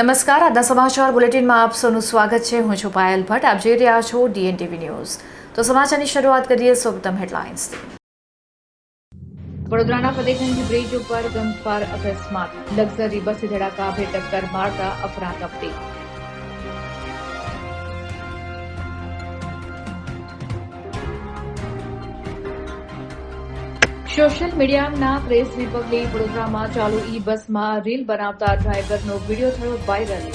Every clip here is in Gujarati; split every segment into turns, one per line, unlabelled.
નમસ્કાર, આજના સમાચાર બુલેટિનમાં આપ સૌનું સ્વાગત છે. હું છું પાયલ ભટ્ટ. આપ જોઈ રહ્યા છો DNTV ન્યૂઝ. તો સમાચારની શરૂઆત કરીએ સૌપ્રથમ હેડલાઇન્સથી. વડોદરાના ફતેગંજ બ્રિજ ઉપર ગમખ્વાર અકસ્માત, લક્ઝરી બસ ધડાકાભેર ટક્કર મારતા અફરાતફરી. સોશિયલ મીડિયાના ક્રેઝને પગલે વડોદરામાં ચાલુ બસમાં રીલ બનાવતા ડ્રાઈવરનો વિડીયો થયો વાયરલ.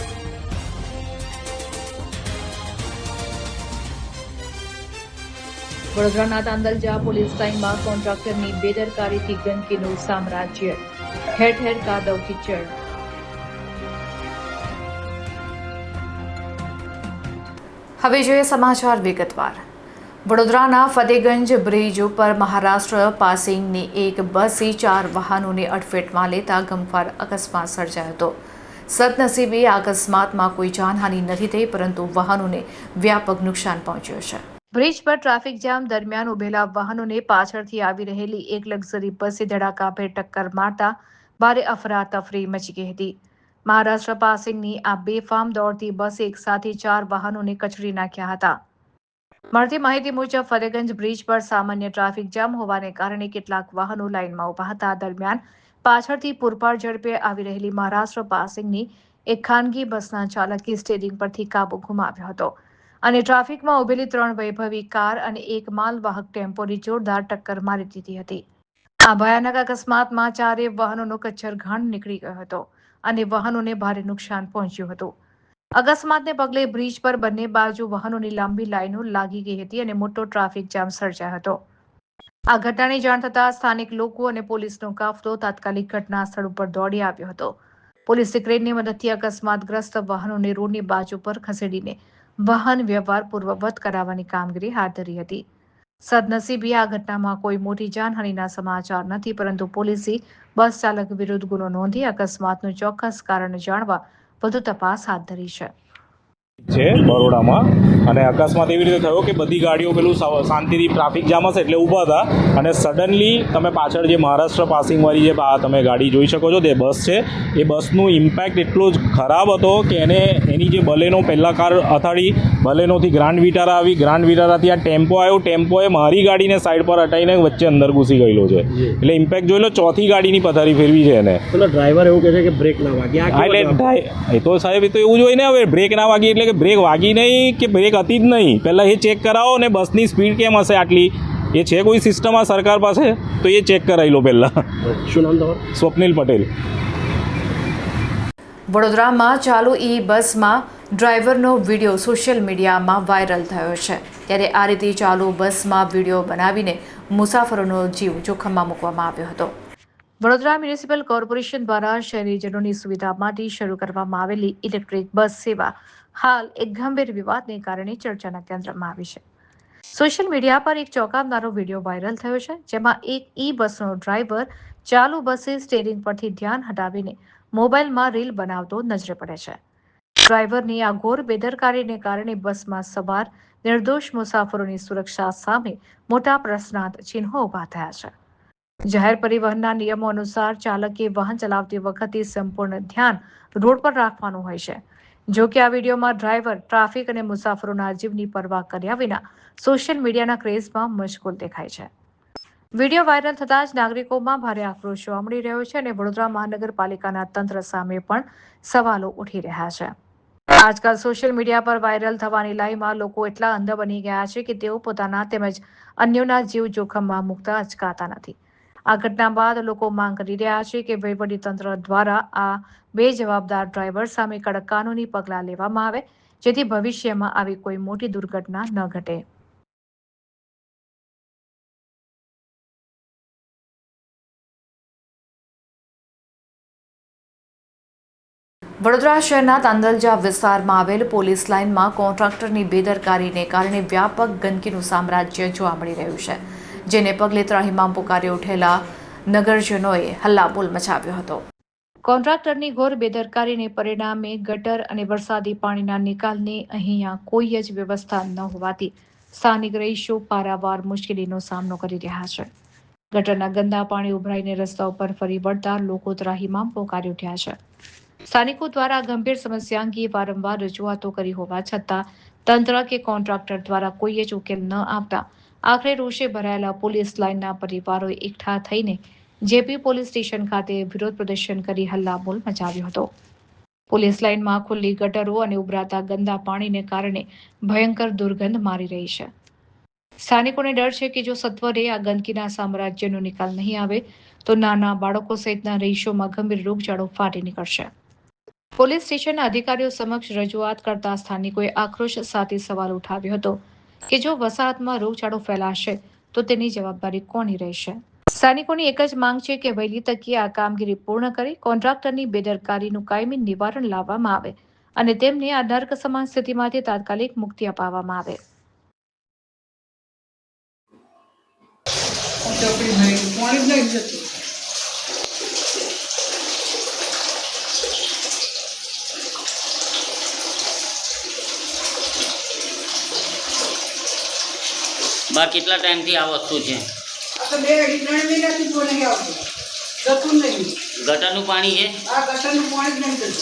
વડોદરાના તાંદલજા પોલીસ લાઇનમાં કોન્ટ્રાક્ટરની બેદરકારીથી ગંદકીનું સામ્રાજ્ય, ઠેર ઠેર કાદવ કીચડ. હવે જોઈએ સમાચાર વિગતવાર. વડોદરાના ફતેગંજ બ્રિજ ઉપર મહારાષ્ટ્ર પાસિંગની એક બસે 4 વાહનોને અડફેટમાં લેતા ગમખ્વાર અકસ્માત સર્જાયો હતો. સદનસીબે આ અકસ્માતમાં કોઈ જાનહાનિ નથી થઈ, પરંતુ વાહનોને વ્યાપક નુકસાન પહોંચ્યું છે. બ્રિજ પર ટ્રાફિક જામ દરમિયાન ઉભેલા વાહનોને પાછળથી આવી રહેલી એક લક્ઝરી બસે ધડાકાભેર ટક્કર મારતા ભારે અફરાતફરી મચી ગઈ હતી. મહારાષ્ટ્ર પાસિંગની આ બેફામ દોડતી બસે એકસાથે 4 વાહનોને કચડી નાખ્યા હતા. મળતી માહિતી મુજબ ફતેગંજ બ્રિજ પર સામાન્ય ટ્રાફિક જામ હોવાને કારણે કેટલાક વાહનો લાઇનમાં ઉભા હતા. દરમિયાન પાછળથી પૂરપાટ ઝડપે આવી રહેલી મહારાષ્ટ્ર પાસિંગની એક ખાનગી બસના ચાલકે સ્ટીયરિંગ પરથી કાબુ ગુમાવ્યો હતો અને ટ્રાફિકમાં ઉભેલી 3 વૈભવી કાર અને એક માલવાહક ટેમ્પોની જોરદાર ટક્કર મારી દીધી હતી. આ ભયાનક અકસ્માતમાં 4 વાહનોનો કચ્છરઘાણ નીકળી ગયો હતો અને વાહનોને ભારે નુકસાન પહોંચ્યું હતું. અકસ્માતને પગલે બ્રિજ પર બંને બાજુ વાહનોની લાંબી લાઈનો લાગી ગઈ હતી અને મોટો ટ્રાફિક જામ સર્જાયો હતો. આ ઘટનાની જાણ થતાં સ્થાનિક લોકો અને પોલીસનો કાફલો તાત્કાલિક ઘટના સ્થળ ઉપર દોડી આવ્યો હતો. પોલીસે ક્રેનની મદદથી અકસ્માતગ્રસ્ત વાહનોને રોડની બાજુ પર ખસેડીને વાહન વ્યવહાર પૂર્વવત કરાવવાની કામગીરી હાથ ધરી હતી. સદનસીબે આ ઘટનામાં કોઈ મોટી જાનહાનિના સમાચાર નથી, પરંતુ પોલીસે બસ ચાલક વિરુદ્ધ ગુનો નોંધી અકસ્માતનું ચોક્કસ કારણ જાણવા વધુ તપાસ હાથ ધરી છે.
બરોડામાં અને અકસ્માત એવી રીતે થયો કે બધી ગાડીઓ પેલું શાંતિથી ટ્રાફિક જામ હશે એટલે ઊભા હતા અને સડનલી તમે પાછળ જે મહારાષ્ટ્ર પાસિંગવાળી જે તમે ગાડી જોઈ શકો છો તે બસ છે, એ બસનું ઇમ્પેક્ટ એટલો જ ખરાબ હતો કે એની જે બલેનો પહેલાં કાર અથાડી, બલેનોથી ગ્રાન્ડ વિટારા આવી, ગ્રાન્ડ વિટારાથી આ ટેમ્પો આવ્યો, ટેમ્પોએ મારી ગાડીને સાઈડ પર હટાવીને વચ્ચે અંદર ઘૂસી ગયેલો છે. એટલે ઇમ્પેક્ટ જોઈ લો, ચોથી ગાડીની પથારી ફેરવી છે એને.
ડ્રાઈવર એવું કહે છે કે બ્રેક ના વાગી.
એટલે એ તો સાહેબ એ તો એવું જ હોય ને, હવે બ્રેક ના વાગી એટલે કે બ્રેક વાગી નહીં કે બ્રેક હતી જ નહીં, પહેલાં એ ચેક કરાવો ને બસની સ્પીડ કેમ હશે આટલી, એ છે કોઈ સિસ્ટમ આ સરકાર પાસે તો એ ચેક કરાવી લો પહેલાં.
શું નામ તમારું?
સ્વપ્નિલ પટેલ.
વડોદરામાં ચાલુ બસમાં ડ્રાઈવરનો વિડીયો સોશિયલ મીડિયામાં વાયરલ થયો છે. ત્યારે આ રીતે ચાલુ બસમાં વિડીયો બનાવીને મુસાફરોનો જીવ જોખમમાં મૂકવામાં આવ્યો હતો. વડોદરા મ્યુનિસિપલ કોર્પોરેશન દ્વારા શહેરીજનોની સુવિધા માટે શરૂ કરવામાં આવેલી ઇલેક્ટ્રિક બસ સેવા હાલ એક ગંભીર વિવાદને કારણે ચર્ચાના કેન્દ્રમાં આવી છે. સોશિયલ મીડિયા પર એક ચોંકાવનારો વિડીયો વાયરલ થયો છે, જેમાં એક બસનો ડ્રાઈવર ચાલુ બસે સ્ટીયરિંગ પરથી ધ્યાન હટાવીને મોબાઈલમાં રીલ બનાવતો નજરે પડે છે. ડ્રાઈવરની આ ઘોર બેદરકારીને કારણે બસમાં સવાર નિર્દોષ મુસાફરોની સુરક્ષા સામે મોટા પ્રશ્નાર્થ ચિહ્નો ઉભા થયા છે. જાહેર પરિવહનના નિયમો અનુસાર ચાલકે વાહન ચલાવતી વખતે સંપૂર્ણ ધ્યાન રોડ પર રાખવાનું હોય છે. જો કે આ વિડીયોમાં ડ્રાઈવર ટ્રાફિક અને મુસાફરોના જીવની પરવા કર્યા વિના સોશિયલ મીડિયાના ક્રેઝમાં મશગુલ દેખાય છે. વિડીયો વાયરલ થતાં જ નાગરિકોમાં ભારે આક્રોશ જોવા મળી રહ્યો છે અને વડોદરા મહાનગરપાલિકાના તંત્ર સામે પણ સવાલો ઉઠી રહ્યા છે. આજકાલ સોશિયલ મીડિયા પર વાયરલ થવાની લાઈમાં લોકો એટલા અંધ બની ગયા છે કે તેઓ પોતાના તેમજ અન્યોના જીવ જોખમમાં મૂકતા અચકાતા નથી. આ ઘટના બાદ લોકો માંગ કરી રહ્યા છે કે વહીવટીતંત્ર દ્વારા આ બેજવાબદાર ડ્રાઈવર સામે કડક કાનૂની પગલાં લેવામાં આવે, જેથી ભવિષ્યમાં આવી કોઈ મોટી દુર્ઘટના ન ઘટે. વડોદરા શહેરના તાંદલજા વિસ્તારમાં આવેલ પોલીસ લાઇનમાં કોન્ટ્રાક્ટરની બેદરકારીને કારણે વ્યાપક ગંદકીનું સામ્રાજ્ય જોવા મળી રહ્યું છે, જેને પગલે ત્રાહિમામ પુકારી ઉઠેલા નગરજનોએ હલ્લાબોલ મચાવ્યો હતો. કોન્ટ્રાક્ટરની ઘોર બેદરકારીને પરિણામે ગટર અને વરસાદી પાણીના નિકાલની અહીંયા કોઈ જ વ્યવસ્થા ન હોવાથી સ્થાનિક રહીશો પારાવાર મુશ્કેલીનો સામનો કરી રહ્યા છે. ગટરના ગંદા પાણી ઉભરાઈને રસ્તા ઉપર ફરી વળતા લોકો ત્રાહિમામ પોકારી ઉઠ્યા છે. સ્થાનિકો દ્વારા ગંભીર સમસ્યા અંગે વારંવાર રજૂઆતો કરી હોવા છતાં તંત્ર કે કોન્ટ્રાક્ટર દ્વારા કોઈ જ ઉકેલ ન આપતા આખરે રોષે ભરાયેલા પોલીસ લાઇનના પરિવારોએ એકઠા થઈને જેપી પોલીસ સ્ટેશન ખાતે વિરોધ પ્રદર્શન કરી હલ્લાબોલ મચાવ્યો હતો. પોલીસ લાઇનમાં ખુલ્લી ગટરો અને ઉભરાતા ગંદા પાણીને કારણે ભયંકર દુર્ગંધ મારી રહી છે. સ્થાનિકોને ડર છે કે જો સત્વરે આ ગંદકીના સામ્રાજ્યનો નિકાલ નહીં આવે તો નાના બાળકો સહિતના રહીશોમાં ગંભીર રોગચાળો ફાટી નીકળશે. પોલીસ સ્ટેશનના અધિકારીઓ સમક્ષ રજૂઆત કરતા સ્થાનિકોએ આક્રોશ સાથે સવાલ ઉઠાવ્યો હતો કે જો વસાહતમાં રોગચાળો ફેલાશે તો તેની જવાબદારી કોની રહેશે. સ્થાનિકોની એક જ માંગ છે કે વહેલી તકે આ કામગીરી પૂર્ણ કરી કોન્ટ્રાક્ટરની બેદરકારીનું કાયમી નિવારણ લાવવામાં આવે અને તેમને આ નર્ક સમાન સ્થિતિમાંથી તાત્કાલિક મુક્તિ અપાવવામાં આવે.
બા કેટલા ટાઈમથી આ વસ્તુ છે?
તો 2-3 મહિનાથી જો નહીં આવતું, જતું નહીં.
ગટરનું પાણી છે?
આ ગટરનું પાણી જ નહીં જતું.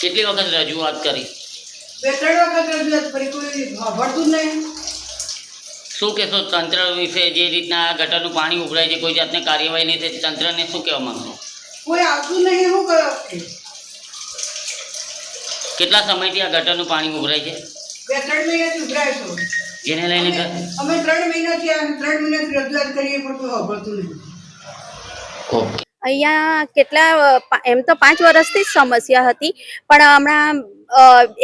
કેટલી વખત રજૂઆત કરી?
2-3 વખત રજૂઆત કરી, કોઈ સાંભળતું જ નહીં.
શું કહેશો તંત્ર વિશે? જે રીતના આ ગટરનું પાણી ઉભરાય છે, કોઈ જાતની કાર્યવાહી નહીં થઈ, તંત્રને શું કહેવા માંગશો?
કોઈ આવતું નહીં, શું કરો?
કેટલા સમયથી આ ગટરનું પાણી ઉભરાય છે?
2-3 મહિનાથી ઉભરાય છો.
જેને લઈને
અમે 3 મહિનાથી 3 મહિનાથી રજૂઆત કરીએ પણ કોઈ સાંભળતું નહીં.
ઓકે.
અહીંયા કેટલા એમ તો 5 વર્ષથી જ સમસ્યા હતી, પણ હમણાં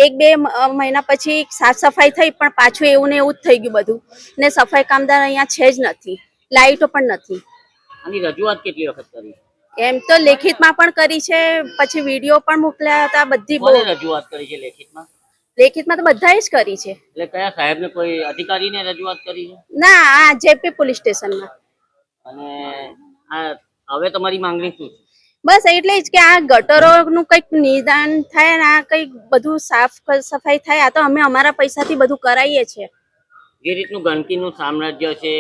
1-2 મહિના પછી સાફ સફાઈ થઈ, પણ પાછું એવું ને એવું જ થઈ ગયું બધું. ને સફાઈ કામદાર અહીંયા છે જ નથી, લાઇટો પણ નથી.
આની રજૂઆત કેટલી વખત કરી?
એમ તો લેખિતમાં પણ કરી છે, પછી વિડીયો પણ મોકલ્યા હતા. બધી
કોને રજૂઆત કરી છે લેખિતમાં?
લેખિતમાં તો બધાએ જ કરી છે.
એટલે કયા સાહેબને, કોઈ અધિકારીને રજૂઆત કરી છે?
ના, આ જેપી પોલીસ સ્ટેશનમાં.
અને આ હવે તમારી માંગણી શું છે?
બસ એટલે જ કે આ ગટરોનું કંઈક નિદાન થાય ને આ કંઈક બધું સાફ સફાઈ થાય. આ તો અમે અમારા પૈસાથી બધું કરાવીએ છીએ.
જે રીતનું ગંદકીનું સામ્રાજ્ય છે,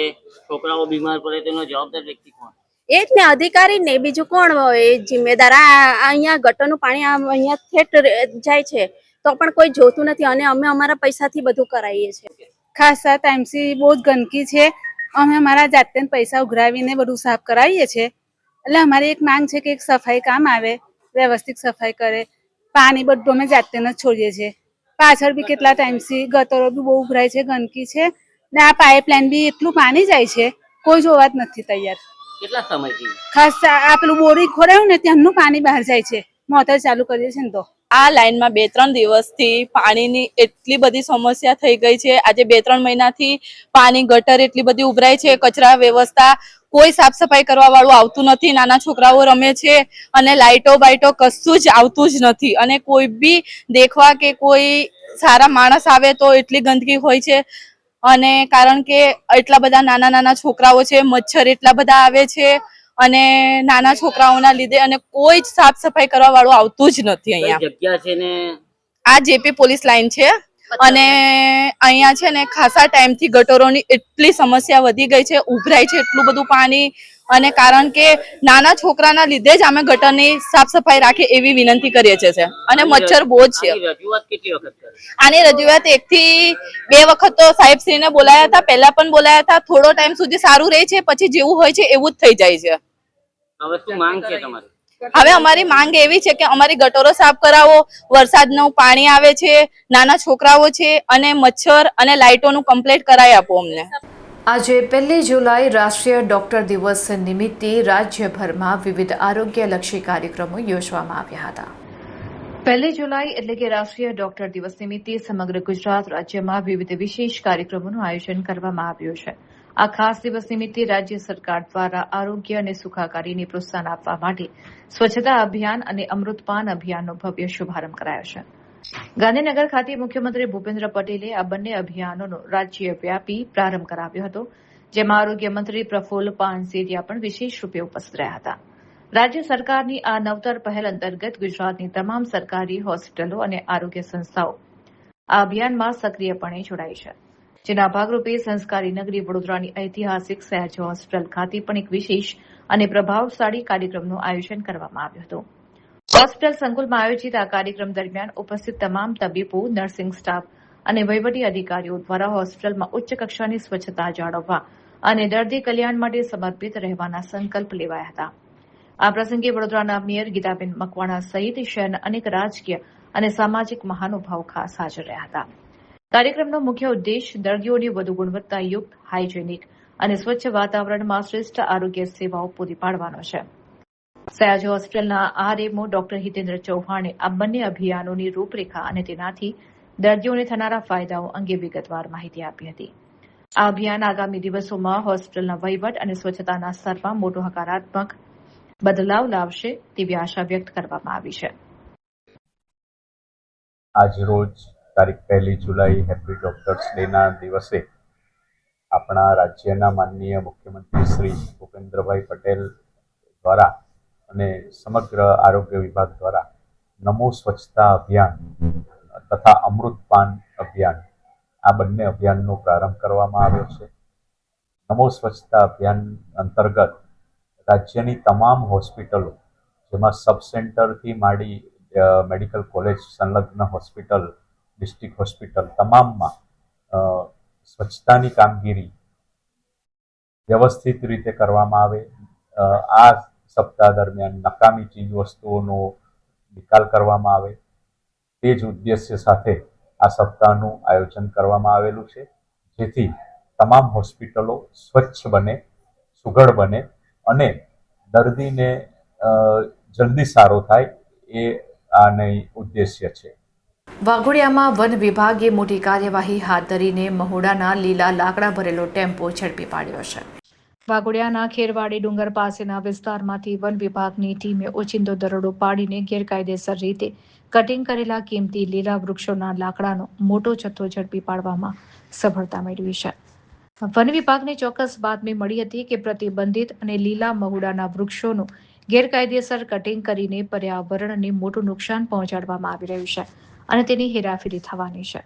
છોકરાઓ બીમાર પડે તેનો જવાબદાર વ્યક્તિ કોણ?
એ જ ને, અધિકારી ને, બીજું કોણ હોય જિમ્મેદાર? અહીંયા ગટરનું પાણી અહીંયા થેટ જાય છે તો પણ કોઈ જોતું નથી, અને અમે અમારા પૈસાથી બધું કરાવીએ છીએ.
ખાસા ટાઈમથી બહુ જ ગંદકી છે. અમે અમારા જાતે પૈસા ઉઘરાવીને બધું સાફ કરાવીએ છીએ. એટલે અમારી એક માંગ છે કે એક સફાઈ કામ આવે, વ્યવસ્થિત સફાઈ કરે. પાણી બધું અમે જાતે જ છોડીએ છીએ. પાછળ બી કેટલા ટાઈમથી ગટરો બી બહુ ઉભરાય છે, ગંદકી છે, ને આ પાઇપલાઇન બી એટલું પાણી જાય છે, કોઈ જોવા જ નથી તૈયાર.
કેટલા સમયથી?
ખાસ આ પેલું બોરી ખોરાયું ને ત્યાંનું પાણી બહાર જાય છે. મોટર ચાલુ કરીએ છીએ ને તો
આ લાઈનમાં 2-3 દિવસથી પાણીની એટલી બધી સમસ્યા થઈ ગઈ છે. આજે 2-3 મહિનાથી પાણી ગટર એટલી બધી ઉભરાય છે, કચરા વ્યવસ્થા કોઈ સાફ સફાઈ કરવા વાળું આવતું નથી. નાના છોકરાઓ રમે છે અને લાઇટો બાઇટો કશું જ આવતું જ નથી. અને કોઈ બી દેખવા કે કોઈ સારા માણસ આવે તો એટલી ગંદકી હોય છે. અને કારણ કે એટલા બધા નાના નાના છોકરાઓ છે, મચ્છર એટલા બધા આવે છે, અને નાના છોકરાઓના લીધે અને કોઈ જ સાફ સફાઈ કરવા વાળું આવતું જ નથી અહીંયા.
જગ્યા છે ને
આ જેપી પોલીસ લાઈન છે, અને અહીંયા છે ને ખાસા ટાઈમથી ગટરોની એટલી સમસ્યા વધી ગઈ છે, ઉભરાય છે એટલું બધું પાણી. અને કારણ કે નાના છોકરાના લીધે જ અમે ગટરની સાફ સફાઈ રાખીએ એવી વિનંતી કરીએ છીએ. અને મચ્છર બહુ જ છે.
રજૂઆત કેટલી વખત કરી?
આની રજૂઆત 1 થી 2 વખત તો સાહેબશ્રીને બોલાયા હતા, પહેલા પણ બોલાયા હતા. થોડો ટાઈમ સુધી સારું રહે છે, પછી જેવું હોય છે એવું જ થઈ જાય છે.
હવે શું માંગ છે તમારી?
હવે અમારી માંગ એવી છે કે અમારી ગટરો સાફ કરાવો. વરસાદનું પાણી આવે છે, નાના છોકરાઓ છે, અને મચ્છર અને લાઇટોનું કમ્પ્લીટ કરાવી આપો અમને.
આજે 1 જુલાઈ રાષ્ટ્રીય ડોક્ટર દિવસ નિમિત્તે રાજ્યભરમાં વિવિધ આરોગ્યલક્ષી કાર્યક્રમો યોજવામાં આવ્યા હતા. 1 જુલાઈ એટલે કે રાષ્ટ્રીય ડોક્ટર દિવસ નિમિત્તે સમગ્ર ગુજરાત રાજ્યમાં વિવિધ વિશેષ કાર્યક્રમોનું આયોજન કરવામાં આવ્યું છે. આ ખાસ દિવસ નિમિત્તે રાજ્ય સરકાર દ્વારા આરોગ્ય અને સુખાકારીને પ્રોત્સાહન આપવા માટે સ્વચ્છતા અભિયાન અને અમૃતપાન અભિયાનનો ભવ્ય શુભારંભ કરાયો છે. ગાંધીનગર ખાતે મુખ્યમંત્રી ભૂપેન્દ્ર પટેલે આ બંને અભિયાનોનો રાજ્યવ્યાપી પ્રારંભ કરાવ્યો હતો, જેમાં આરોગ્ય મંત્રી પ્રફુલ્લ પાનસેરિયા પણ વિશેષ રૂપે ઉપસ્થિત રહ્યા હતા. રાજ્ય સરકારની આ નવતર પહેલ અંતર્ગત ગુજરાતની તમામ સરકારી હોસ્પિટલો અને આરોગ્ય સંસ્થાઓ આ અભિયાનમાં સક્રિયપણે જોડાઈ છે, જેના ભાગરૂપે સંસ્કારી નગરી વડોદરાની ઐતિહાસિક સયાજી હોસ્પિટલ ખાતે પણ એક વિશેષ અને પ્રભાવશાળી કાર્યક્રમનું આયોજન કરવામાં આવ્યું હતું. હોસ્પિટલ સંકુલમાં આયોજિત આ કાર્યક્રમ દરમિયાન ઉપસ્થિત તમામ તબીબો, નર્સિંગ સ્ટાફ અને વહીવટી અધિકારીઓ દ્વારા હોસ્પિટલમાં ઉચ્ચ કક્ષાની સ્વચ્છતા જાળવવા અને દર્દી કલ્યાણ માટે સમર્પિત રહેવાના સંકલ્પ લેવાયા હતા. આ પ્રસંગે વડોદરાના મેયર ગીતાબેન મકવાણા સહિત શહેરના અનેક રાજકીય અને સામાજિક મહાનુભાવો ખાસ હાજર રહ્યા હતા. કાર્યક્રમનો મુખ્ય ઉદ્દેશ દર્દીઓને વધુ ગુણવત્તાયુક્ત, હાઇજેનિક અને સ્વચ્છ વાતાવરણમાં શ્રેષ્ઠ આરોગ્ય સેવાઓ પૂરી પાડવાનો છે. સયાજી હોસ્પિટલના આરએમઓ ડોક્ટર હિતેન્દ્ર ચૌહાણે આ બંને અભિયાનોની રૂપરેખા અને તેનાથી દર્દીઓને થનારા ફાયદાઓ અંગે વિગતવાર માહિતી આપી હતી. આ અભિયાન આગામી દિવસોમાં હોસ્પિટલના વહીવટ અને સ્વચ્છતાના સ્તરમાં મોટો હકારાત્મક બદલાવ લાવશે તેવી આશા વ્યક્ત કરવામાં આવી છે.
આજરોજ તારીખ 1 જુલાઈ હેપી ડોક્ટર્સ ડેના દિવસે આપણા રાજ્યના માનનીય મુખ્યમંત્રી શ્રી ભૂપેન્દ્રભાઈ પટેલ દ્વારા અને સમગ્ર આરોગ્ય વિભાગ દ્વારા નમો સ્વચ્છતા અભિયાન તથા અમૃતપાન અભિયાન આ બંને અભિયાનનો પ્રારંભ કરવામાં આવ્યો છે. નમો સ્વચ્છતા અભિયાન અંતર્ગત રાજ્યની તમામ હોસ્પિટલો જેમાં સબ સેન્ટરથી માંડી મેડિકલ કોલેજ સંલગ્ન હોસ્પિટલ, ડિસ્ટ્રિક્ટ હોસ્પિટલ તમામમાં સ્વચ્છતાની કામગીરી વ્યવસ્થિત રીતે કરવામાં આવે. આ સપ્તાહ દરમિયાન નકામી ચીજ વસ્તુઓનો નિકાલ કરવામાં આવે તે જ ઉદ્દેશ્ય સાથે આ સપ્તાહનું આયોજન કરવામાં આવેલું છે, જેથી તમામ હોસ્પિટલો સ્વચ્છ બને, સુઘડ બને અને દર્દીને જલ્દી સારો થાય એ આનો ઉદ્દેશ્ય છે.
વાઘોડિયામાં વન વિભાગે મોટી કાર્યવાહી હાથ ધરીને મહુડાના લીલા લાકડા ભરેલો ટેમ્પો ઝડપી પાડ્યો છે. વાઘોડિયાના ખેરવાડી ડુંગર પાસેના વિસ્તારમાંથી વન વિભાગની ટીમે ઓચિંતો દરોડો પાડીને ગેરકાયદેસર રીતે કટિંગ કરેલા કિંમતી લીલા વૃક્ષોના લાકડાનો મોટો જથ્થો ઝડપી પાડવામાં સફળતા મેળવી છે. વન વિભાગને ચોક્કસ બાતમી મળી હતી કે પ્રતિબંધિત અને લીલા મહુડાના વૃક્ષોનું ગેરકાયદેસર કટિંગ કરીને પર્યાવરણને મોટું નુકસાન પહોંચાડવામાં આવી રહ્યું છે અને તેની હેરાફેરી થવાની છે.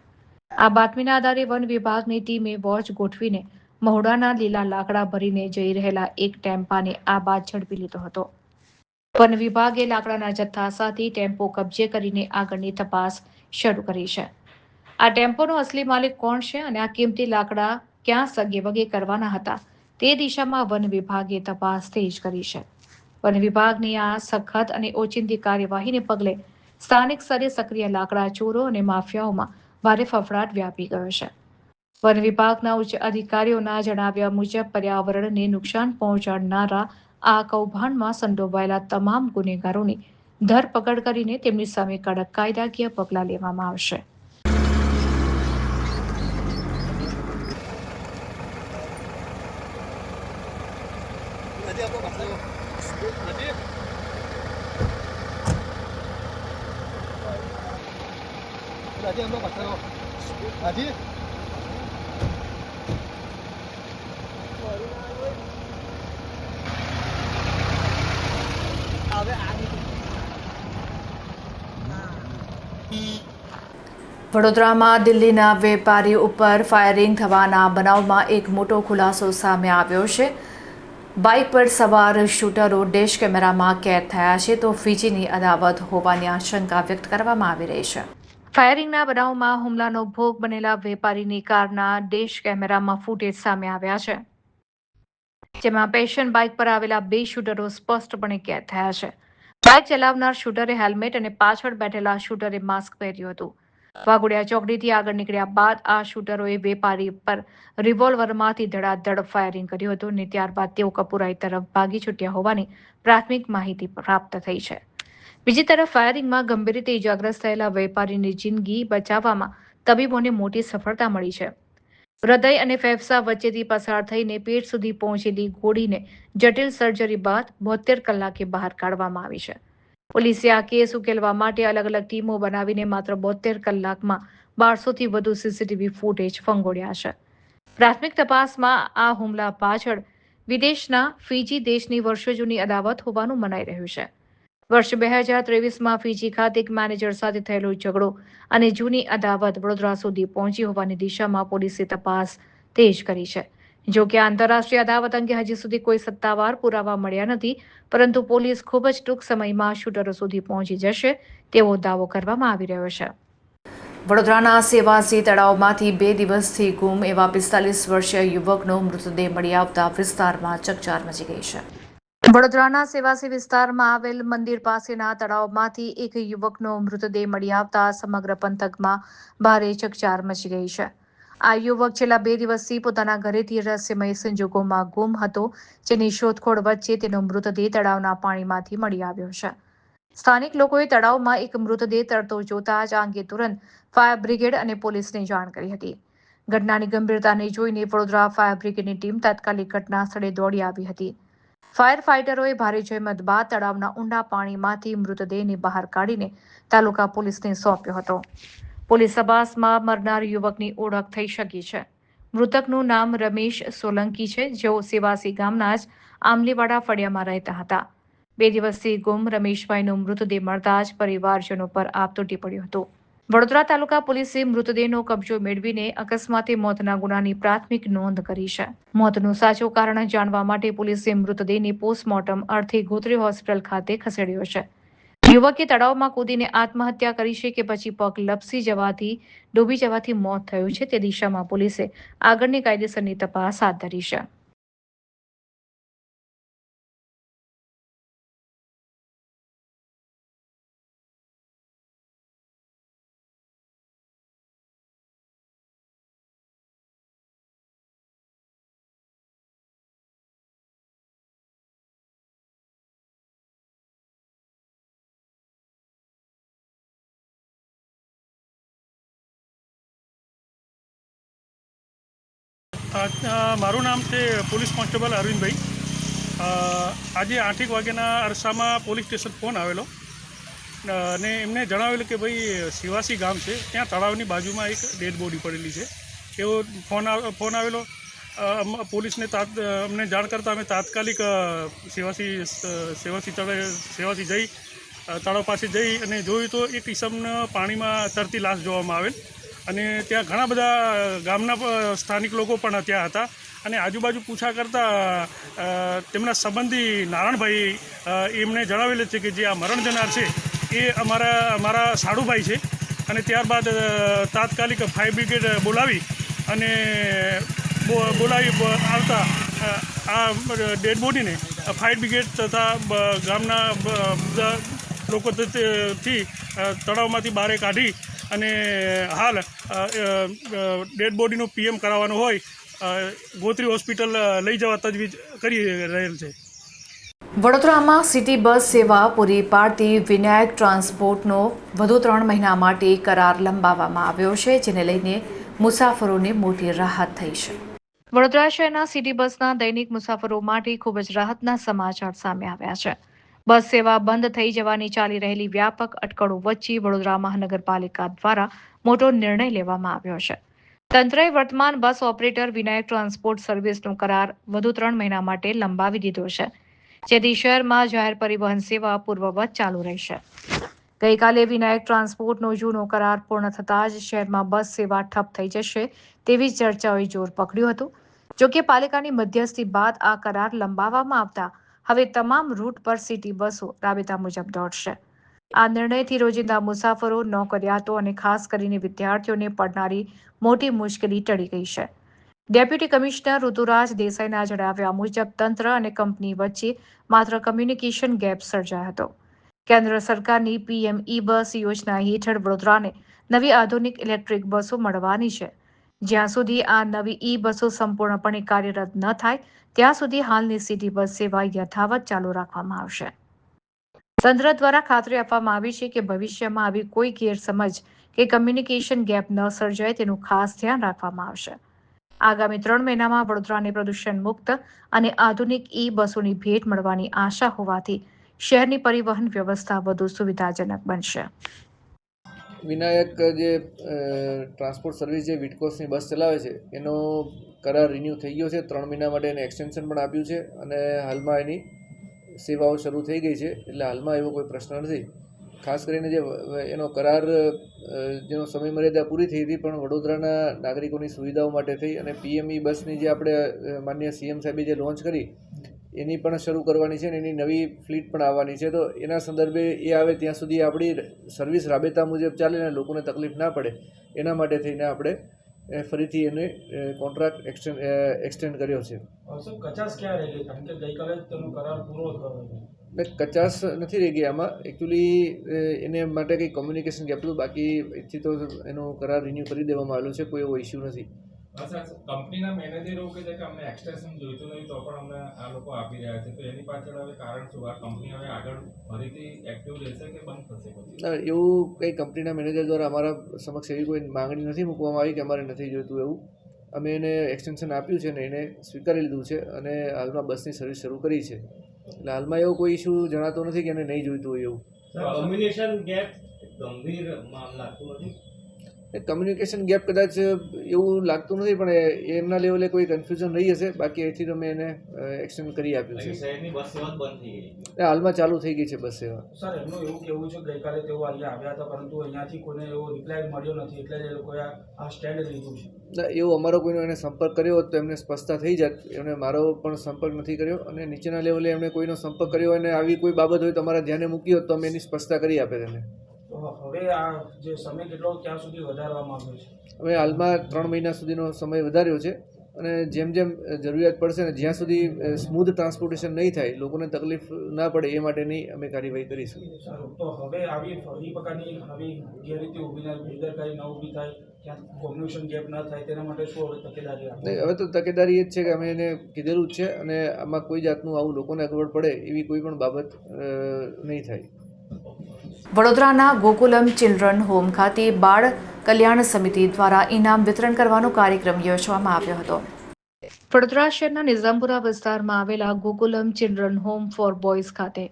આ બાતમીના આધારે વન વિભાગની ટીમે વોચ ગોઠવીને મહુડાના લીલા લાકડા ભરીને જઈ રહેલા એક ટેમ્પાને આ બાદ ઝડપી લીધો હતો. વન વિભાગે લાકડાના જથ્થા સાથે ટેમ્પો કબજે કરીને આગળની તપાસ શરૂ કરી છે. આ ટેમ્પોનો અસલી માલિક કોણ છે અને આ કિંમતી લાકડા ક્યાં સગેવગે કરવાના હતા તે દિશામાં વન વિભાગે તપાસ તેજ કરી છે. વન વિભાગની આ સખત અને ઓચિંતી કાર્યવાહીને પગલે સ્થાનિક સ્તરે સક્રિય લાકડા ચોરો અને માફિયાઓમાં ભારે ફફડાટ વ્યાપી ગયો છે. વન વિભાગના ઉચ્ચ અધિકારીઓના જણાવ્યા મુજબ પર્યાવરણને નુકસાન પહોંચાડનારા આ કૌભાંડમાં સંડોવાયેલા તમામ ગુનેગારોની ધરપકડ કરીને તેમની સામે કડક કાયદાકીય પગલાં લેવામાં આવશે. વડોદરામાં દિલ્હીના વેપારી ઉપર ફાયરિંગ થવાના બનાવમાં એક મોટો ખુલાસો સામે આવ્યો છે. બાઇક પર સવાર શૂટરો ડેશ કેમેરામાં કેદ થયા છે તો ફીજીની અદાવત હોવાની આશંકા વ્યક્ત કરવામાં આવી રહી છે. ફાયરિંગના બનાવમાં હુમલાનો ભોગ બનેલા વેપારીની કારના ડેશ કેમેરામાં ફૂટેજ સામે આવ્યા છે, જેમાં પેશન બાઇક પર આવેલા 2 શૂટરો સ્પષ્ટપણે કેદ થયા છે. બાઇક ચલાવનાર શૂટરે હેલ્મેટ અને પાછળ બેઠેલા શૂટરે માસ્ક પહેર્યું હતું. વાઘોડિયા ચોકડીથી આગળ નીકળ્યા બાદ આ શૂટરોએ વેપારી પર રિવોલ્વરમાંથી ધડાધડ ફાયરિંગ કર્યું હતું અને ત્યારબાદ તેઓ કપુરાઈ તરફ ભાગી છૂટ્યા હોવાની પ્રાથમિક માહિતી પ્રાપ્ત થઈ છે. બીજી તરફ ફાયરિંગમાં ગંભીર રીતે ઇજાગ્રસ્ત થયેલા વેપારીની જિંદગી બચાવવામાં તબીબોને મોટી સફળતા મળી છે. હૃદય અને ફેફસા વચ્ચેથી પસાર થઈને પેટ સુધી પહોંચેલી ગોળીને જટિલ સર્જરી બાદ 72 કલાકે બહાર કાઢવામાં આવી છે. પોલીસે આ કેસ ઉકેલવા માટે અલગ અલગ ટીમો બનાવીને માત્ર 72 કલાકમાં 1200થી વધુ સીસીટીવી ફૂટેજ ફંગોળ્યા છે. પ્રાથમિક તપાસમાં આ હુમલા પાછળ વિદેશના ફીજી દેશની વર્ષો જૂની અદાવત હોવાનું મનાઈ રહ્યું છે. વર્ષ 2023માં ફીજી ખાતે એક મેનેજર સાથે થયેલો ઝઘડો અને જૂની અદાવત વડોદરા સુધી પહોંચી હોવાની દિશામાં પોલીસે તપાસ તેજ કરી છે. જો કે આંતરરાષ્ટ્રીય અદાવત અંગે હજી સુધી કોઈ સત્તાવાર પુરાવા મળ્યા નથી, પરંતુ પોલીસ ખૂબ જ ટૂંક સમયમાં શૂટરો સુધી પહોંચી જશે તેવો દાવો કરવામાં આવી રહ્યો છે. વડોદરાના સેવાસી તળાવમાંથી 2 દિવસથી ગુમ એવા 45 વર્ષીય યુવકનો મૃતદેહ મળી આવતા વિસ્તારમાં ચકચાર મચી ગઈ છે. વડોદરાના સેવાસી વિસ્તારમાં આવેલ મંદિર પાસેના તળાવમાંથી એક યુવકનો મૃતદેહ મળી આવતા સમગ્ર પંથકમાં ભારે ચકચાર મચી ગઈ છે. આ યુવક છેલ્લા 2 દિવસથી પોતાના ઘરેથી રહસ્યમય સંજોગોમાં ગુમ હતો, જેની શોધખોળ વચ્ચે તેનો મૃતદેહ તળાવના પાણીમાંથી મળી આવ્યો છે. સ્થાનિક લોકોએ તળાવમાં એક મૃતદેહ તરતો જોતા જ આ અંગે તુરંત ફાયર બ્રિગેડ અને પોલીસને જાણ કરી હતી. ઘટનાની ગંભીરતાને જોઈને વડોદરા ફાયર બ્રિગેડની ટીમ તાત્કાલિક ઘટના સ્થળે દોડી આવી હતી. ફાયર ફાઇટરોએ ભારે જહેમત બાદ તળાવના ઊંડા પાણીમાંથી મૃતદેહને બહાર કાઢીને તાલુકા પોલીસને સોંપ્યો હતો. પોલીસ તપાસમાં મરનાર યુવકની ઓળખ થઈ શકી છે. મૃતકનું નામ રમેશ સોલંકી છે, જેઓ સેવાસી ગામના જ આમલીવાડા ફળિયામાં રહેતા હતા. 2 દિવસથી ગુમ રમેશભાઈનો મૃતદેહ મળતા જ પરિવારજનો પર આપ તૂટી પડ્યો હતો. વડોદરા તાલુકા પોલીસે મૃતદેહનો કબજો મેળવીને અકસ્માતે મોતના ગુનાની પ્રાથમિક નોંધ કરી છે. મોતનું સાચું કારણ જાણવા માટે પોલીસે મૃતદેહને પોસ્ટમોર્ટમ અર્થે ગોત્રી હોસ્પિટલ ખાતે ખસેડ્યો છે. યુવકે તળાવમાં કૂદીને આત્મહત્યા કરી છે કે પછી પગ લપસી જવાથી ડૂબી જવાથી મોત થયું છે તે દિશામાં પોલીસે આગળની કાયદેસરની તપાસ હાથ ધરી છે.
મારું નામ છે પોલીસ કોન્સ્ટેબલ અરવિંદભાઈ. આજે 8 વાગ્યાના અરસામાં પોલીસ સ્ટેશન ફોન આવેલો અને એમને જણાવેલું કે ભાઈ સેવાસી ગામ છે, ત્યાં તળાવની બાજુમાં એક ડેડ બોડી પડેલી છે. એવો ફોન આવેલો. પોલીસને અમને જાણ કરતાં અમે તાત્કાલિક સેવાસી જઈ તળાવ પાસે જઈ અને જોયું તો એક ઈસમને પાણીમાં તરતી લાશ જોવામાં આવેલ અને ત્યાં ઘણા બધા ગામના સ્થાનિક લોકો પણ ત્યાં હતા અને આજુબાજુ પૂછા કરતાં તેમના સંબંધી નારાયણભાઈ એમને જણાવેલું છે કે જે આ મરણ જનાર છે એ અમારા સાડુભાઈ છે. અને ત્યારબાદ તાત્કાલિક ફાયર બ્રિગેડ બોલાવી આવતા આ ડેડ બોડીને ફાયર બ્રિગેડ તથા ગામના બધા લોકોથી તળાવમાંથી બહાર કાઢી અને હાલ ડેડ બોડીનું પીએમ કરાવવાનું હોય ગોત્રી હોસ્પિટલ લઈ જવા તજવીજ કરી રહેલ છે.
વડોદરામાં સિટી બસ સેવા પૂરી પાડતી વિનાયક ટ્રાન્સપોર્ટનો વધુ 3 મહિના માટે કરાર લંબાવવામાં આવ્યો છે, જેને લઈને મુસાફરોને મોટી રાહત થઈ છે. વડોદરા શહેરના સિટી બસના દૈનિક મુસાફરો માટે ખૂબ જ રાહતના સમાચાર સામે આવ્યા છે. બસ સેવા બંધ થઈ જવાની ચાલી રહેલી વ્યાપક અટકળો વચ્ચે વડોદરા મહાનગરપાલિકા દ્વારા મોટો નિર્ણય લેવામાં આવ્યો છે. તંત્રએ વર્તમાન બસ ઓપરેટર વિનાયક ટ્રાન્સપોર્ટ સર્વિસનો કરાર વધુ 3 મહિના માટે લંબાવી દીધો છે, જેથી શહેરમાં જાહેર પરિવહન સેવા પૂર્વવત ચાલુ રહેશે. ગઈકાલે વિનાયક ટ્રાન્સપોર્ટનો જૂનો કરાર પૂર્ણ થતાં જ શહેરમાં બસ સેવા ઠપ થઈ જશે તેવી ચર્ચાઓએ જોર પકડ્યું હતું. જોકે પાલિકાની મધ્યસ્થી બાદ આ કરાર લંબાવવામાં આવતા હવે તમામ રૂટ પર સિટી બસો રાબેતા મુજબ દોડશે. આ નિર્ણયથી રોજિંદા મુસાફરો, નોકરિયાતો અને ખાસ કરીને વિદ્યાર્થીઓને પડનારી મોટી મુશ્કેલી ટળી ગઈ છે. ડેપ્યુટી કમિશનર ઋતુરાજ દેસાઈના જણાવ્યા મુજબ તંત્ર અને કંપની વચ્ચે માત્ર કમ્યુનિકેશન ગેપ સર્જાયો હતો. કેન્દ્ર સરકારની PM E-બસ યોજના હેઠળ વડોદરાને નવી આધુનિક ઇલેક્ટ્રિક બસો મળવાની છે. જ્યાં સુધી આ નવી E-બસો સંપૂર્ણપણે કાર્યરત ન થાય ત્યાં સુધી હાલની સિટી બસ સેવા યથાવત ચાલુ રાખવામાં આવશે. તંત્ર દ્વારા ખાતરી આપવામાં આવી છે કે ભવિષ્યમાં આવી કોઈ ગેરસમજ કે કમ્યુનિકેશન ગેપ ન સર્જાય તેનું ખાસ ધ્યાન રાખવામાં આવશે. આગામી 3 મહિનામાં વડોદરાને પ્રદૂષણ મુક્ત અને આધુનિક E-બસોની ભેટ મળવાની આશા હોવાથી શહેરની પરિવહન વ્યવસ્થા વધુ સુવિધાજનક બનશે.
વિનાયક જે ટ્રાન્સપોર્ટ સર્વિસ જે વિટકોસની બસ ચલાવે છે એનો કરાર રિન્યૂ થઈ ગયો છે. 3 મહિના માટે એને એક્સટેન્શન પણ આપ્યું છે અને હાલમાં એની સેવાઓ શરૂ થઈ ગઈ છે, એટલે હાલમાં એવો કોઈ પ્રશ્ન નથી. ખાસ કરીને જે એનો કરાર જેનો સમય મર્યાદા પૂરી થઈ હતી પણ વડોદરાના નાગરિકોની સુવિધાઓ માટે થઈ અને PME બસની જે આપણે માનનીય CM સાહેબે જે લોન્ચ કરી એની પણ શરૂ કરવાની છે અને એની નવી ફ્લીટ પણ આવવાની છે. તો એના સંદર્ભે એ આવે ત્યાં સુધી આપણી સર્વિસ રાબેતા મુજબ ચાલે અને લોકોને તકલીફ ના પડે એના માટે થઈને આપણે ફરીથી એને કોન્ટ્રાક્ટ એક્સટેન્ડ કર્યો છે.
કચાસ ક્યાં રહી ગઈ? કારણ કે ગઈકાલે તેનો કરાર પૂરો થયો હતો.
કચાસ નથી રહી ગઈ આમાં. એકચ્યુઅલી એને માટે કંઈ કોમ્યુનિકેશન ગેપ હતું, બાકી એથી તો એનો કરાર રિન્યૂ કરી દેવામાં આવેલો છે, કોઈ એવો ઇસ્યુ નથી.
કંપનીના મેનેજરો કહે છે કે અમને એક્સટેન્શન જોઈતું નહીં તો પણ અમને આ લોકો આપી રહ્યા છે, તો એની પાછળ હવે કારણ શું? આ કંપની હવે આગળ ફરીથી એક્ટિવ રહેશે કે બંધ થશે પછી?
એવું કંઈ કંપનીના મેનેજર દ્વારા અમારા સમક્ષ એવી કોઈ માંગણી નથી મૂકવામાં આવી કે અમારે નથી જોઈતું એવું. અમે એને એક્સટેન્શન આપ્યું છે ને એને સ્વીકારી લીધું છે અને હાલમાં બસની સર્વિસ શરૂ કરી છે. એટલે હાલમાં એવો કોઈ ઇસ્યુ જણાતો નથી કે એને નહીં જોઈતું હોય એવું.
કમ્યુનિકેશન ગેપ ગંભીર લાગતું નથી.
કમ્યુનિકેશન ગેપ કદાચ એવું લાગતું નથી, પણ એમના લેવલે કોઈ કન્ફ્યુઝન રહી હશે. બાકી અહીંથી તો મેં એને એક્સટેન્ડ કરી આપ્યું છે.
શહેરની બસ સેવા બંધ થઈ ગઈ.
હાલમાં ચાલુ થઈ ગઈ છે બસ સેવા.
સર, એમનું એવું કહેવું છે ગઈકાલે તેઓ અહીંયા આવ્યા હતા પરંતુ અહીંયાથી કોઈને એવો રિપ્લાય મળ્યો નથી, એટલે એ લોકોએ આ સ્ટેન્ડ લીધું છે.
એવું અમારો કોઈનો એને સંપર્ક કર્યો હોત તો એમને સ્પષ્ટતા થઈ જાત. એમણે મારો પણ સંપર્ક નથી કર્યો અને નીચેના લેવલે એમણે કોઈનો સંપર્ક કર્યો અને આવી કોઈ બાબત હોય તો અમારા ધ્યાને મૂકી હોત તો અમે એની સ્પષ્ટતા કરી આપે તેને.
હવે આ જે સમય કેટલો ક્યાં સુધી વધારવામાં આવ્યો છે?
હવે હાલમાં 3 મહિના સુધીનો સમય વધાર્યો છે અને જેમ જેમ જરૂરિયાત પડશે ને જ્યાં સુધી સ્મૂધ ટ્રાન્સપોર્ટેશન નહીં થાય, લોકોને તકલીફ ના પડે એ માટેની અમે કાર્યવાહી કરીશું.
સારું, તો હવે આવી ફરી પ્રકારની આવી ગેરરીતિ ઊભી ના બેદરકારી ન ઊભી થાય, ક્યાં કોમ્યુનિકેશન ગેપ ન થાય તેના માટે શું હવે તકેદારી રાખવી?
હવે તો તકેદારી એ જ છે કે અમે એને કીધેલું જ છે અને આમાં કોઈ જાતનું આવું લોકોને અગવડ પડે એવી કોઈ પણ બાબત નહીં થાય.
વડોદરાના ગોકુલમ ચિલ્ડ્રન હોમ ખાતે બાળ કલ્યાણ સમિતિ દ્વારા ઇનામ વિતરણ કરવાનો કાર્યક્રમ યોજવામાં આવ્યો હતો. વડોદરા શહેરના નિઝામપુરા વિસ્તારમાં આવેલા Gokulam children home for boys ખાતે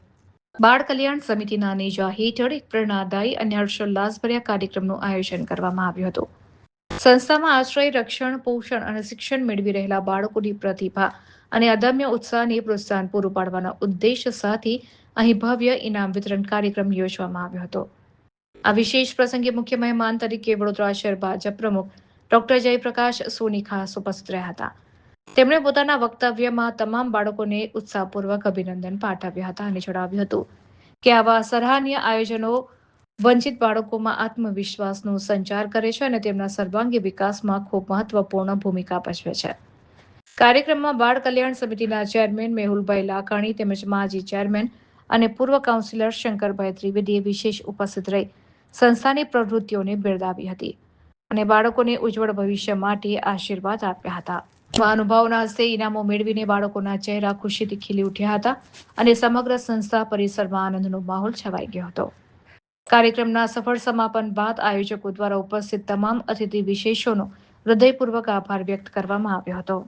બાળ કલ્યાણ સમિતિના નેજા હેઠળ એક પ્રેરણાદાયી અને હર્ષોલ્લાસભર્યા કાર્યક્રમનું આયોજન કરવામાં આવ્યું હતું. સંસ્થામાં આશ્રય, રક્ષણ, પોષણ અને શિક્ષણ મેળવી રહેલા બાળકોની પ્રતિભા અને અદમ્ય ઉત્સાહને પ્રોત્સાહન પૂરું પાડવાના ઉદ્દેશ સાથે અહીં ભવ્ય ઇનામ વિતરણ કાર્યક્રમ યોજવામાં આવ્યો હતો. આ વિશેષ પ્રસંગે મુખ્ય મહેમાન તરીકે વડોદરા શહેર ભાજપ પ્રમુખ ડોક્ટર જયપ્રકાશ સોની ખાસ ઉપસ્થિત રહ્યા હતા. તેમણે પોતાના વક્તવ્યમાં તમામ બાળકોને ઉત્સાહપૂર્વક અભિનંદન પાઠવ્યા હતા અને જણાવ્યું હતું કે આવા સરાહનીય આયોજનો વંચિત બાળકોમાં આત્મવિશ્વાસનો સંચાર કરે છે અને તેમના સર્વાંગી વિકાસમાં ખૂબ મહત્વપૂર્ણ ભૂમિકા ભજવે છે. કાર્યક્રમમાં બાળ કલ્યાણ સમિતિના ચેરમેન મેહુલભાઈ લાખાણી તેમજ માજી ચેરમેન અને પૂર્વ કાઉન્સિલર શંકરભાઈ ત્રિવેદીએ વિશેષ ઉપસ્થિત રહી સંસ્થાની પ્રવૃત્તિઓને બિરદાવી હતી અને બાળકોને ઉજ્જવળ ભવિષ્ય માટે આશીર્વાદ આપ્યા હતા. મહાનુભાવોના હસ્તે ઇનામો મેળવીને બાળકોના ચહેરા ખુશીથી ખીલી ઉઠ્યા હતા અને સમગ્ર સંસ્થા પરિસરમાં આનંદનો માહોલ છવાઈ ગયો હતો. કાર્યક્રમના સફળ સમાપન બાદ આયોજકો દ્વારા ઉપસ્થિત તમામ અતિથિ વિશેષોનો હૃદયપૂર્વક આભાર વ્યક્ત કરવામાં આવ્યો હતો.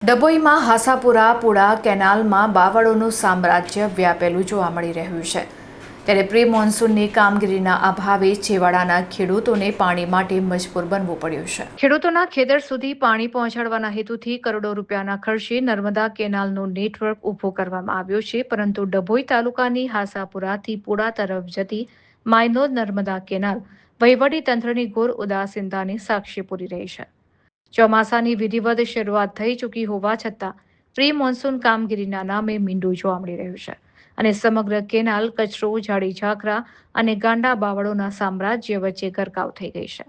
ડભોઈમાં હાસાપુરા પુડા કેનાલમાં બાવળોનું સામ્રાજ્ય વ્યાપેલું જોવા મળી રહ્યું છે. ત્યારે પ્રી મોન્સૂનની કામગીરીના અભાવે છેવાડાના ખેડૂતોને પાણી માટે મજબૂર બનવું પડ્યું છે. ખેડૂતોના ખેતર સુધી પાણી પહોંચાડવાના હેતુથી કરોડો રૂપિયાના ખર્ચે નર્મદા કેનાલનું નેટવર્ક ઊભું કરવામાં આવ્યું છે, પરંતુ ડભોઈ તાલુકાની હાસાપુરાથી પુડા તરફ જતી માયનોદ નર્મદા કેનાલ વહીવટી તંત્રની ઘોર ઉદાસીનતાની સાક્ષી પૂરી રહી છે. ચોમાસાની વિધિવત શરૂઆત થઈ ચૂકી હોવા છતાં પ્રી મોન્સૂન કામગીરીના નામે મીંડું જોવા મળી રહ્યું છે અને સમગ્ર કેનાલ કચરો, ઝાડી ઝાકરા અને ગાંડા બાવળોના સામ્રાજ્ય વચ્ચે ગરકાવ થઈ ગઈ છે.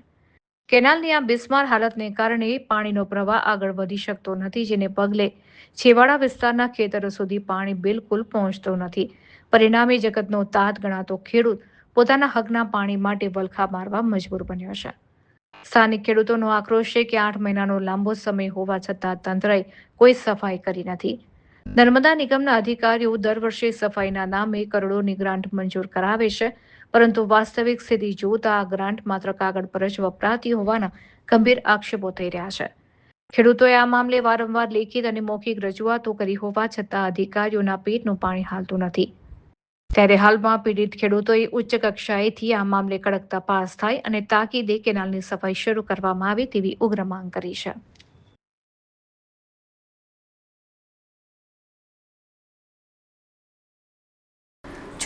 કેનાલની આ બિસ્માર હાલતને કારણે પાણીનો પ્રવાહ આગળ વધી શકતો નથી, જેને પગલે છેવાડા વિસ્તારના ખેતરો સુધી પાણી બિલકુલ પહોંચતો નથી. પરિણામે જગતનો તાત ગણાતો ખેડૂત પોતાના હકના પાણી માટે વલખા મારવા મજબૂર બન્યો છે. સ્થાનિક ખેડૂતોનો આક્રોશ છે કે 8 મહિનાનો લાંબો સમય હોવા છતાં તંત્રએ કોઈ સફાઈ કરી નથી. નર્મદા નિગમના અધિકારીઓ દર વર્ષે સફાઈના નામે કરોડોની ગ્રાન્ટ મંજૂર કરાવે છે, પરંતુ વાસ્તવિક સ્થિતિ જોતા આ ગ્રાન્ટ માત્ર કાગળ પર જ વપરાતી હોવાના ગંભીર આક્ષેપો થઈ રહ્યા છે. ખેડૂતોએ આ મામલે વારંવાર લેખિત અને મૌખિક રજૂઆતો કરી હોવા છતાં અધિકારીઓના પેટનું પાણી હાલતું નથી. ત્યારે હાલમાં પીડિત ખેડૂતોએ ઉચ્ચ કક્ષાએથી આ મામલે કડક તપાસ થાય અને તાકીદે કેનાલની સફાઈ શરૂ કરવામાં આવે તેવી ઉગ્ર માંગ કરી છે.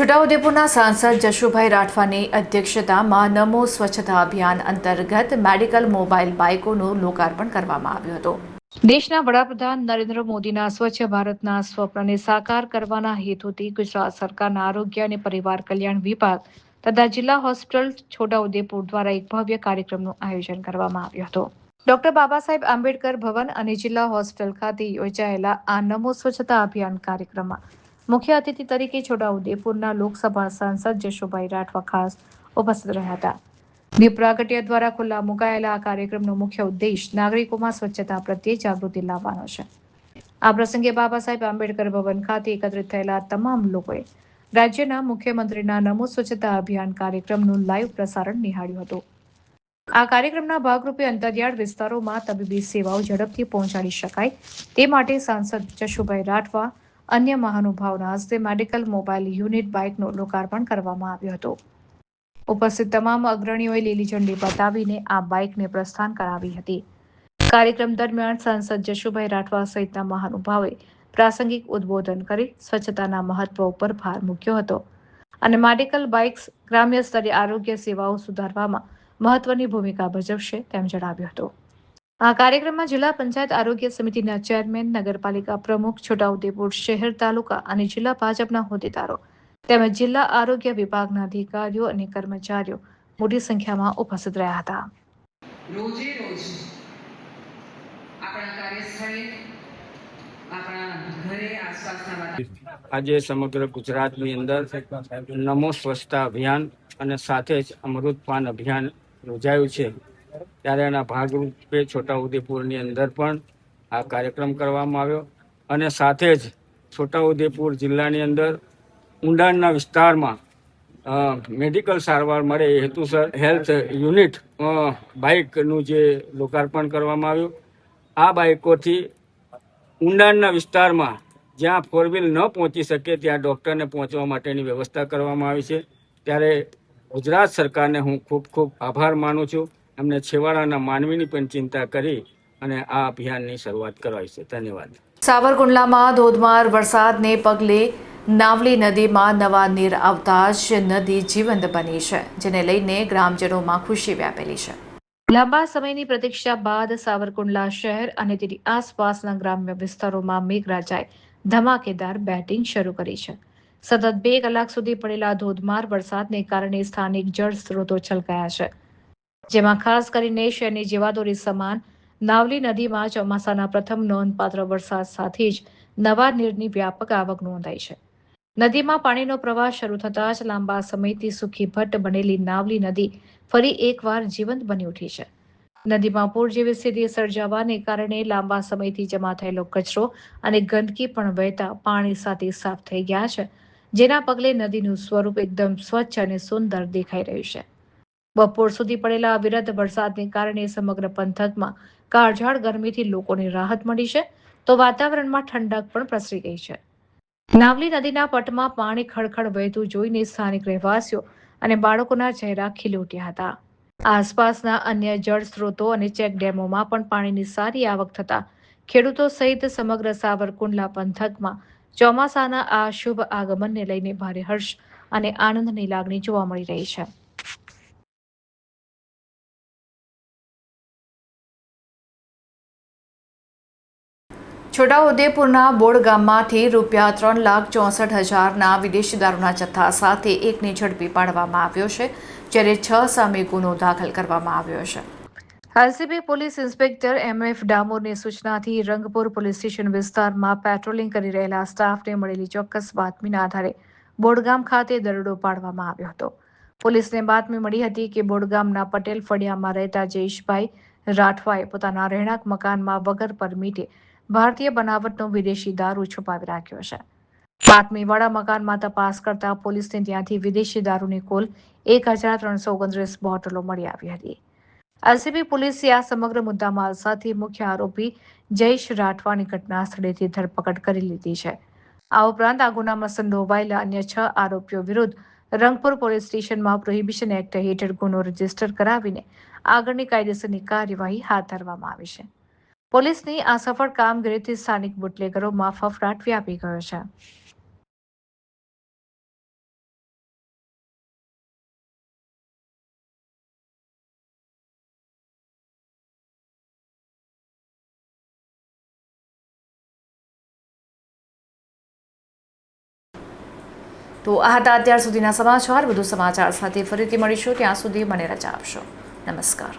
છોટાઉદેપુરના સાંસદ જશુભાઈ રાઠવાની અધ્યક્ષતામાં નમો સ્વચ્છતા અભિયાન અંતર્ગત મેડિકલ મોબાઈલ બાઇકોનું લોકાર્પણ કરવામાં આવ્યું હતું. દેશના વડાપ્રધાન નરેન્દ્ર મોદીના સ્વચ્છ ભારતના સ્વપ્નને સાકાર કરવાના હેતુથી ગુજરાત સરકારના આરોગ્ય અને પરિવાર કલ્યાણ વિભાગ તથા જિલ્લા હોસ્પિટલ છોટાઉદેપુર દ્વારા એક ભવ્ય કાર્યક્રમનું આયોજન કરવામાં આવ્યું હતું. ડોક્ટર બાબા સાહેબ આંબેડકર ભવન અને જિલ્લા હોસ્પિટલ ખાતે યોજાયેલા આ નમો સ્વચ્છતા અભિયાન કાર્યક્રમમાં મુખ્ય અતિથિ તરીકે છોટાઉદેપુરના લોકસભા સાંસદ જશુભાઈ રાઠવા ખાસ ઉપસ્થિત રહ્યા હતા. દીપ પ્રાગટ્ય દ્વારા ખુલ્લા મુકાયેલા આ કાર્યક્રમનો મુખ્ય ઉદ્દેશ નાગરિકોમાં સ્વચ્છતા પ્રત્યે જાગૃતિ લાવવાનો છે. આ પ્રસંગે બાબા સાહેબ આંબેડકર ભવન ખાતે એકત્રિત થયેલા તમામ લોકોએ રાજ્યના મુખ્યમંત્રીના નમો સ્વચ્છતા અભિયાન કાર્યક્રમનું લાઈવ પ્રસારણ નિહાળ્યું હતું. આ કાર્યક્રમના ભાગરૂપે અંતરિયાળ વિસ્તારોમાં તબીબી સેવાઓ ઝડપથી પહોંચાડી શકાય તે માટે સાંસદ જશુભાઈ રાઠવા અન્ય મહાનુભાવોના હસ્તે મેડિકલ મોબાઈલ યુનિટ બાઇકનું લોકાર્પણ કરવામાં આવ્યું હતું. ઉપસ્થિત તમામ અગ્રણીઓએ લીલી ઝંડી બતાવીને આ બાઇકને પ્રસ્થાન કરાવી હતી. કાર્યક્રમ દરમિયાન સાંસદ જશુભાઈ રાઠવા સહિતના મહાનુભાવોએ પ્રાસંગિક ઉદ્બોધન કરી સ્વચ્છતાના મહત્વ ઉપર ભાર મૂક્યો હતો અને મેડિકલ બાઇક્સ ગ્રામ્ય સ્તરે આરોગ્ય સેવાઓ સુધારવામાં મહત્વની ભૂમિકા ભજવશે તેમ જણાવ્યું હતું. આ કાર્યક્રમમાં જિલ્લા પંચાયત આરોગ્ય સમિતિના ચેરમેન, નગરપાલિકા પ્રમુખ, છોટાઉદેપુર શહેર, તાલુકા અને જિલ્લા ભાજપના હોદ્દેદારો તેમજ જિલ્લા આરોગ્ય વિભાગના અધિકારીઓ અને કર્મચારીઓ મોટી સંખ્યામાં ઉપસ્થિત રહ્યા હતા.
રોજે રોજ આપણા કાર્યસ્થળે, આપણા ઘરે, આસપાસના
આજે સમગ્ર ગુજરાતની અંદર નમો સ્વચ્છતા અભિયાન અને સાથે જ અમૃતપાન અભિયાન યોજાયું છે. ત્યારે એના ભાગરૂપે છોટાઉદેપુરની અંદર પણ આ કાર્યક્રમ કરવામાં આવ્યો અને સાથે જ છોટાઉદેપુર જિલ્લાની અંદર ઊંડાણના વિસ્તારમાં મેડિકલ સારવાર મળે એ હેતુસર હેલ્થ યુનિટ બાઇકનું જે લોકાર્પણ કરવામાં આવ્યું. આ બાઇકોથી ઊંડાણના વિસ્તારમાં જ્યાં ફોર વ્હીલ ન પહોંચી શકે ત્યાં ડૉક્ટરને પહોંચવા માટેની વ્યવસ્થા કરવામાં આવી છે. ત્યારે ગુજરાત સરકારને હું ખૂબ ખૂબ આભાર માનું છું. એમને છેવાડાના માનવીની પણ ચિંતા કરી અને આ અભિયાનની શરૂઆત કરવાઈ છે. ધન્યવાદ.
સાવરકુંડલામાં ધોધમાર વરસાદને પગલે નાવલી નદીમાં નવા નીર આવતા જ નદી જીવંત બની છે, જેને લઈને ગ્રામજનોમાં ખુશી વ્યાપેલી છે. લાંબા સમયની પ્રતીક્ષા બાદ સાવરકુંડલા શહેર અને તેની આસપાસના ગ્રામ્ય વિસ્તારોમાં મેઘરાજાએ ધમાકેદાર બેટિંગ શરૂ કરી છે. સતત 2 કલાક સુધી પડેલા ધોધમાર વરસાદને કારણે સ્થાનિક જળ સ્ત્રોતો છલકાયા છે, જેમાં ખાસ કરીને શહેરની જીવાદોરી સમાન નાવલી નદીમાં ચોમાસાના પ્રથમ નોંધપાત્ર વરસાદ સાથે જ નવા નીરની વ્યાપક આવક નોંધાઈ છે. નદીમાં પાણીનો પ્રવાહ શરૂ થતાં જ લાંબા સમયથી સૂકી ભટ્ટ બનેલી નાવલી નદી ફરી એકવાર જીવંત બની ઉઠી છે. નદીમાં પૂર જેવી સ્થિતિ સર્જાવાને કારણે લાંબા સમયથી જમા થયેલો કચરો અને ગંદકી પણ વહેતા પાણી સાથે સાફ થઈ ગયા છે, જેના પગલે નદીનું સ્વરૂપ એકદમ સ્વચ્છ અને સુંદર દેખાઈ રહ્યું છે. બપોર સુધી પડેલા અવિરત વરસાદને કારણે સમગ્ર પંથકમાં કાળઝાળ ગરમીથી લોકોને રાહત મળી છે, તો વાતાવરણમાં ઠંડક પણ પ્રસરી ગઈ છે. નાવલી નદીના પટમાં પાણી ખળખળ વહેતું જોઈને સ્થાનિક રહેવાસીઓ અને બાળકોના ચહેરા ખીલી ઉઠ્યા હતા. આસપાસના અન્ય જળ સ્ત્રોતો અને ચેક ડેમોમાં પણ પાણીની સારી આવક થતા ખેડૂતો સહિત સમગ્ર સાવરકુંડલા પંથકમાં ચોમાસાના આ શુભ આગમનને લઈને ભારે હર્ષ અને આનંદની લાગણી જોવા મળી રહી છે. છોટાઉદેપુરના બોડ ગામમાંથી ₹3,64,000ના વિદેશી દારૂના જથ્થા સાથે એકને ઝડપી પાડવામાં આવ્યો છે, જ્યારે 6 સામે ગુનો દાખલ કરવામાં આવ્યો છે. એલસીબી પોલીસ ઇન્સ્પેક્ટર MF ડામોરની સૂચનાથી રંગપુર પોલીસ સ્ટેશન વિસ્તારમાં પેટ્રોલિંગ કરી રહેલા સ્ટાફને મળેલી ચોક્કસ બાતમીના આધારે બોડગામ ખાતે દરોડો પાડવામાં આવ્યો હતો. પોલીસને બાતમી મળી હતી કે બોડગામના પટેલ ફળિયામાં રહેતા જયેશભાઈ રાઠવાએ પોતાના રહેણાંક મકાનમાં વગર પરમિટે ભારતીય બનાવટનો વિદેશી દારૂ છુપાવી રાખ્યો છે. બાતમીવાળા મકાનમાં તપાસ કરતા પોલીસને ત્યાંથી વિદેશી દારૂની કુલ 1,329 બોટલો મળી આવી હતી. એલસીબી પોલીસે આ સમગ્ર મુદ્દામાલ સાથે મુખ્ય આરોપી જયેશ રાઠવાની ઘટના સ્થળેથી ધરપકડ કરી લીધી છે. આ ઉપરાંત આ ગુનામાં સંડોવાયેલા અન્ય 6 આરોપીઓ વિરુદ્ધ રંગપુર પોલીસ સ્ટેશનમાં પ્રોહિબિશન એક્ટ હેઠળ ગુનો રજીસ્ટર કરાવીને આગળની કાયદેસરની કાર્યવાહી હાથ ધરવામાં આવી છે. પોલીસની આ સફળ કામગીરીથી સ્થાનિક બુટલેગરોમાં ફફડાટ વ્યાપી ગયો છે. તો આ હતા અત્યાર સુધીના સમાચાર. વધુ સમાચાર સાથે ફરીથી મળીશું. ત્યાં સુધી મને રજા આપશો. નમસ્કાર.